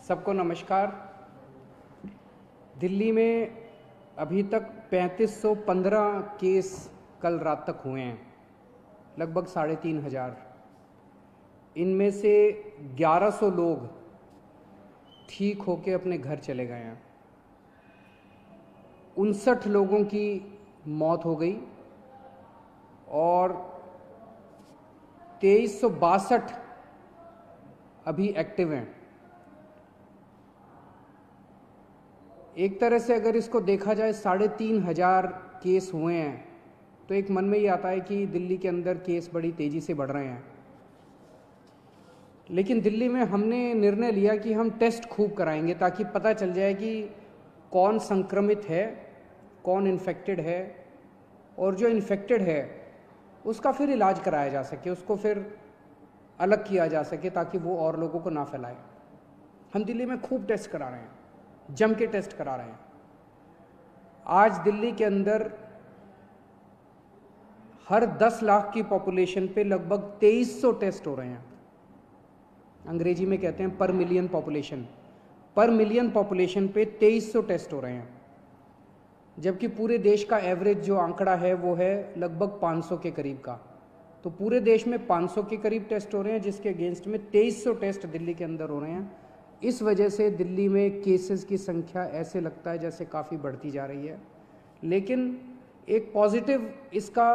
सबको नमस्कार। दिल्ली में अभी तक 3515 केस कल रात तक हुए हैं, लगभग 3500। इनमें से 1100 लोग ठीक होके अपने घर चले गए हैं। 59 लोगों की मौत हो गई और 2362 अभी एक्टिव हैं। एक तरह से अगर इसको देखा जाए 3500 केस हुए हैं तो एक मन में ये आता है कि दिल्ली के अंदर केस बड़ी तेज़ी से बढ़ रहे हैं। लेकिन दिल्ली में हमने निर्णय लिया कि हम टेस्ट खूब कराएंगे ताकि पता चल जाए कि कौन संक्रमित है, कौन इन्फेक्टेड है, और जो इन्फेक्टेड है उसका फिर इलाज कराया जा सके, उसको फिर अलग किया जा सके ताकि वो और लोगों को ना फैलाए। हम दिल्ली में खूब टेस्ट करा रहे हैं, जम के टेस्ट करा रहे हैं। आज दिल्ली के अंदर हर 10 लाख की पॉपुलेशन पे लगभग 2300 टेस्ट हो रहे हैं। अंग्रेजी में कहते हैं पर मिलियन पॉपुलेशन। पर मिलियन पॉपुलेशन पे 2300 टेस्ट हो रहे हैं, जबकि पूरे देश का एवरेज जो आंकड़ा है वो है लगभग 500 के करीब का। तो पूरे देश में 500 के करीब टेस्ट हो रहे हैं, जिसके अगेंस्ट में 2300 टेस्ट दिल्ली के अंदर हो रहे हैं। इस वजह से दिल्ली में केसेस की संख्या ऐसे लगता है जैसे काफ़ी बढ़ती जा रही है। लेकिन एक पॉजिटिव इसका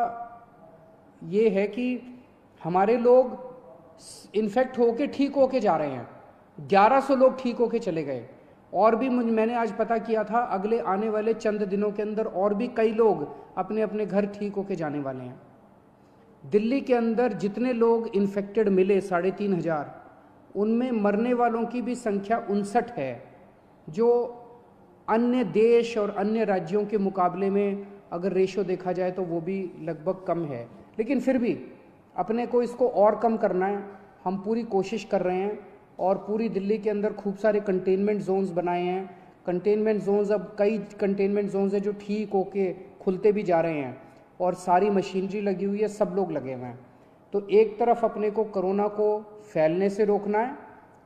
ये है कि हमारे लोग इन्फेक्ट होके ठीक होके जा रहे हैं। 1100 लोग ठीक होके चले गए, और भी मैंने आज पता किया था अगले आने वाले चंद दिनों के अंदर और भी कई लोग अपने अपने घर ठीक होके जाने वाले हैं। दिल्ली के अंदर जितने लोग इन्फेक्टेड मिले 3500, उनमें मरने वालों की भी संख्या 59 है, जो अन्य देश और अन्य राज्यों के मुकाबले में अगर रेशो देखा जाए तो वो भी लगभग कम है। लेकिन फिर भी अपने को इसको और कम करना है। हम पूरी कोशिश कर रहे हैं और पूरी दिल्ली के अंदर खूब सारे कंटेनमेंट जोन्स बनाए हैं। कंटेनमेंट जोन्स, अब कई कंटेनमेंट जोन्स हैं जो ठीक होके खुलते भी जा रहे हैं और सारी मशीनरी लगी हुई है, सब लोग लगे हुए हैं। तो एक तरफ अपने को कोरोना को फैलने से रोकना है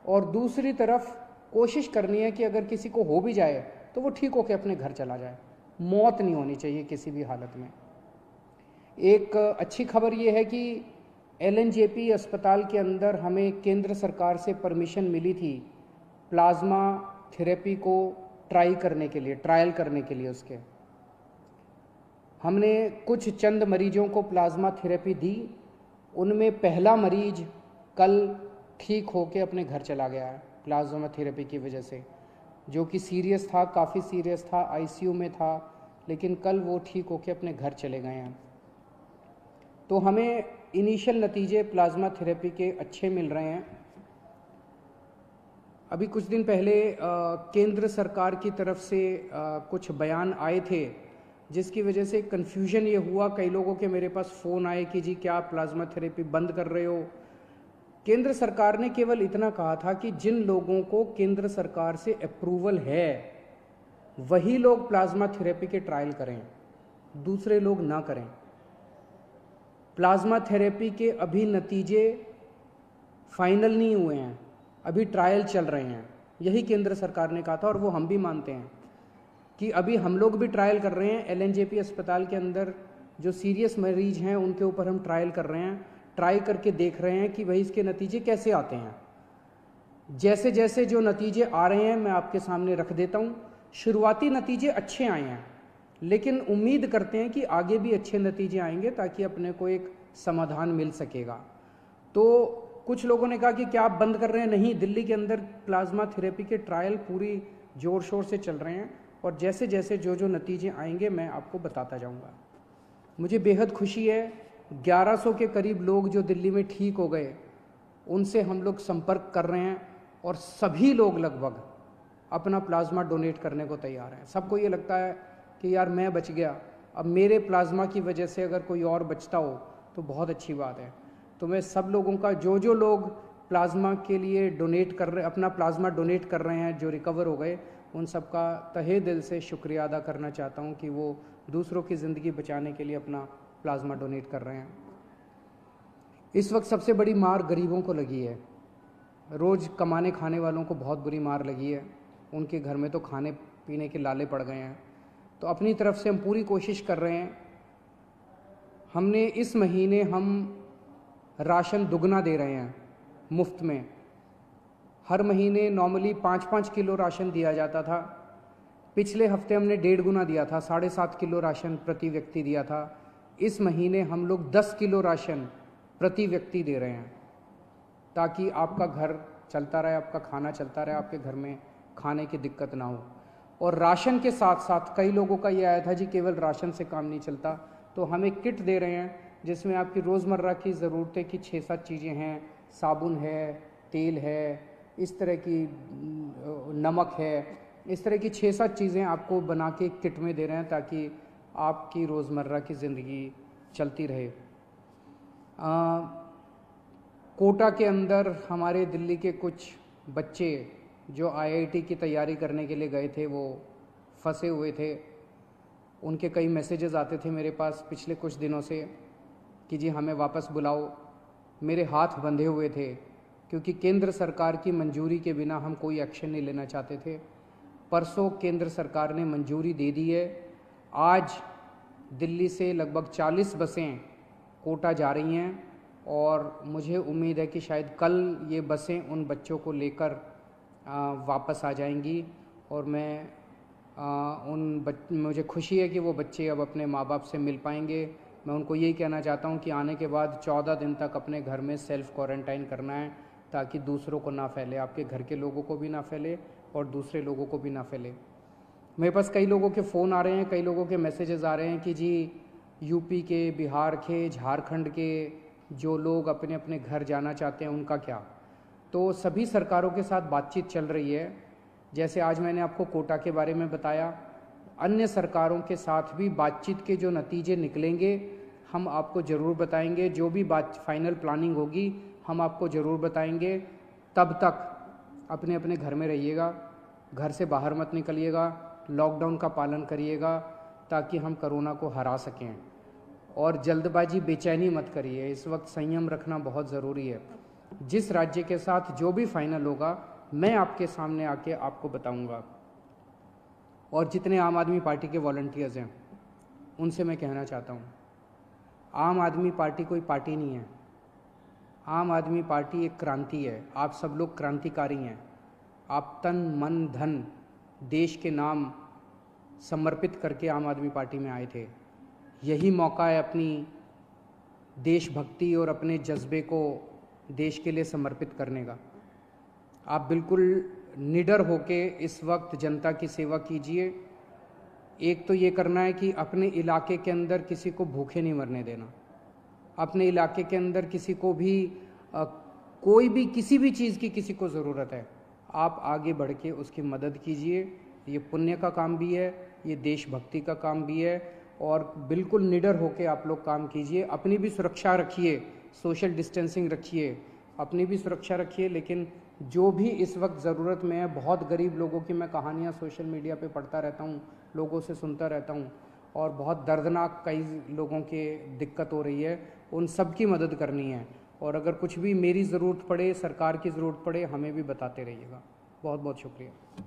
और दूसरी तरफ कोशिश करनी है कि अगर किसी को हो भी जाए तो वो ठीक होके अपने घर चला जाए। मौत नहीं होनी चाहिए किसी भी हालत में। एक अच्छी खबर ये है कि LNJP अस्पताल के अंदर हमें केंद्र सरकार से परमिशन मिली थी प्लाज्मा थेरेपी को ट्रायल करने के लिए। उसके हमने कुछ चंद मरीजों को प्लाज्मा थेरेपी दी। उनमें पहला मरीज कल ठीक होके अपने घर चला गया है प्लाज्मा थेरेपी की वजह से, जो कि सीरियस था, काफ़ी सीरियस था, ICU में था, लेकिन कल वो ठीक होके अपने घर चले गए हैं। तो हमें इनिशियल नतीजे प्लाज्मा थेरेपी के अच्छे मिल रहे हैं। अभी कुछ दिन पहले केंद्र सरकार की तरफ से कुछ बयान आए थे, जिसकी वजह से कन्फ्यूजन ये हुआ। कई लोगों के मेरे पास फ़ोन आए कि जी क्या आप प्लाज्मा थेरेपी बंद कर रहे हो। केंद्र सरकार ने केवल इतना कहा था कि जिन लोगों को केंद्र सरकार से अप्रूवल है वही लोग प्लाज्मा थेरेपी के ट्रायल करें, दूसरे लोग ना करें। प्लाज्मा थेरेपी के अभी नतीजे फाइनल नहीं हुए हैं, अभी ट्रायल चल रहे हैं, यही केंद्र सरकार ने कहा था और वो हम भी मानते हैं कि अभी हम लोग भी ट्रायल कर रहे हैं। LNJP अस्पताल के अंदर जो सीरियस मरीज हैं उनके ऊपर हम ट्रायल कर रहे हैं, ट्राई करके देख रहे हैं कि भाई इसके नतीजे कैसे आते हैं। जैसे जैसे जो नतीजे आ रहे हैं मैं आपके सामने रख देता हूँ। शुरुआती नतीजे अच्छे आए हैं, लेकिन उम्मीद करते हैं कि आगे भी अच्छे नतीजे आएंगे ताकि अपने को एक समाधान मिल सकेगा। तो कुछ लोगों ने कहा कि क्या आप बंद कर रहे हैं? नहीं, दिल्ली के अंदर प्लाज्मा थेरेपी के ट्रायल पूरी जोर शोर से चल रहे हैं और जैसे जैसे जो नतीजे आएंगे मैं आपको बताता जाऊंगा। मुझे बेहद खुशी है, 1100 के करीब लोग जो दिल्ली में ठीक हो गए उनसे हम लोग संपर्क कर रहे हैं और सभी लोग लगभग अपना प्लाज्मा डोनेट करने को तैयार हैं। सबको ये लगता है कि यार मैं बच गया, अब मेरे प्लाज्मा की वजह से अगर कोई और बचता हो तो बहुत अच्छी बात है। तो मैं सब लोगों का, जो लोग प्लाज्मा के लिए डोनेट कर रहे, अपना प्लाज्मा डोनेट कर रहे हैं, जो रिकवर हो गए, उन सब का तहे दिल से शुक्रिया अदा करना चाहता हूं कि वो दूसरों की ज़िंदगी बचाने के लिए अपना प्लाज्मा डोनेट कर रहे हैं। इस वक्त सबसे बड़ी मार गरीबों को लगी है। रोज़ कमाने खाने वालों को बहुत बुरी मार लगी है, उनके घर में तो खाने पीने के लाले पड़ गए हैं। तो अपनी तरफ से हम पूरी कोशिश कर रहे हैं। हमने इस महीने हम राशन दुगना दे रहे हैं मुफ्त में। हर महीने नॉर्मली 5-5 किलो राशन दिया जाता था। पिछले हफ्ते हमने 1.5 गुना दिया था, 7.5 किलो राशन प्रति व्यक्ति दिया था। इस महीने हम लोग 10 किलो राशन प्रति व्यक्ति दे रहे हैं, ताकि आपका घर चलता रहे, आपका खाना चलता रहे, आपके घर में खाने की दिक्कत ना हो। और राशन के साथ साथ कई लोगों का ये आया था जी केवल राशन से काम नहीं चलता, तो हम एक किट दे रहे हैं जिसमें आपकी रोज़मर्रा की ज़रूरतें की 6-7 चीज़ें हैं। साबुन है, तेल है, इस तरह की नमक है, इस तरह की 6-7 चीज़ें आपको बना के किट में दे रहे हैं ताकि आपकी रोज़मर्रा की ज़िंदगी चलती रहे। कोटा के अंदर हमारे दिल्ली के कुछ बच्चे जो IIT की तैयारी करने के लिए गए थे वो फंसे हुए थे। उनके कई मैसेजेस आते थे मेरे पास पिछले कुछ दिनों से कि जी हमें वापस बुलाओ। मेरे हाथ बंधे हुए थे क्योंकि केंद्र सरकार की मंजूरी के बिना हम कोई एक्शन नहीं लेना चाहते थे। परसों केंद्र सरकार ने मंजूरी दे दी है। आज दिल्ली से लगभग 40 बसें कोटा जा रही हैं और मुझे उम्मीद है कि शायद कल ये बसें उन बच्चों को लेकर वापस आ जाएंगी। और मुझे खुशी है कि वो बच्चे अब अपने माँ बाप से मिल पाएंगे। मैं उनको यही कहना चाहता हूँ कि आने के बाद 14 दिन तक अपने घर में सेल्फ क्वारंटाइन करना है ताकि दूसरों को ना फैले, आपके घर के लोगों को भी ना फैले और दूसरे लोगों को भी ना फैले। मेरे पास कई लोगों के फ़ोन आ रहे हैं, कई लोगों के मैसेजेस आ रहे हैं कि जी यूपी के, बिहार के, झारखंड के जो लोग अपने अपने घर जाना चाहते हैं उनका क्या। तो सभी सरकारों के साथ बातचीत चल रही है। जैसे आज मैंने आपको कोटा के बारे में बताया, अन्य सरकारों के साथ भी बातचीत के जो नतीजे निकलेंगे हम आपको ज़रूर बताएंगे। जो भी फाइनल प्लानिंग होगी हम आपको ज़रूर बताएंगे। तब तक अपने अपने घर में रहिएगा, घर से बाहर मत निकलिएगा, लॉकडाउन का पालन करिएगा ताकि हम कोरोना को हरा सकें। और जल्दबाजी, बेचैनी मत करिए। इस वक्त संयम रखना बहुत ज़रूरी है। जिस राज्य के साथ जो भी फाइनल होगा मैं आपके सामने आके आपको बताऊंगा। और जितने आम आदमी पार्टी के वॉलंटियर्स हैं उनसे मैं कहना चाहता हूँ, आम आदमी पार्टी कोई पार्टी नहीं है। आम आदमी पार्टी एक क्रांति है। आप सब लोग क्रांतिकारी हैं। आप तन मन धन देश के नाम समर्पित करके आम आदमी पार्टी में आए थे। यही मौका है अपनी देशभक्ति और अपने जज्बे को देश के लिए समर्पित करने का। आप बिल्कुल निडर होके इस वक्त जनता की सेवा कीजिए। एक तो ये करना है कि अपने इलाके के अंदर किसी को भूखे नहीं मरने देना। अपने इलाके के अंदर किसी को भी कोई भी किसी भी चीज़ की किसी को ज़रूरत है, आप आगे बढ़ के उसकी मदद कीजिए। ये पुण्य का काम भी है, ये देशभक्ति का काम भी है। और बिल्कुल निडर होके आप लोग काम कीजिए। अपनी भी सुरक्षा रखिए, सोशल डिस्टेंसिंग रखिए, अपनी भी सुरक्षा रखिए। लेकिन जो भी इस वक्त ज़रूरत में है, बहुत गरीब लोगों की मैं कहानियाँ सोशल मीडिया पे पढ़ता रहता हूँ, लोगों से सुनता रहता हूँ और बहुत दर्दनाक कई लोगों के दिक्कत हो रही है। उन सब की मदद करनी है। और अगर कुछ भी मेरी ज़रूरत पड़े, सरकार की ज़रूरत पड़े, हमें भी बताते रहिएगा। बहुत बहुत शुक्रिया।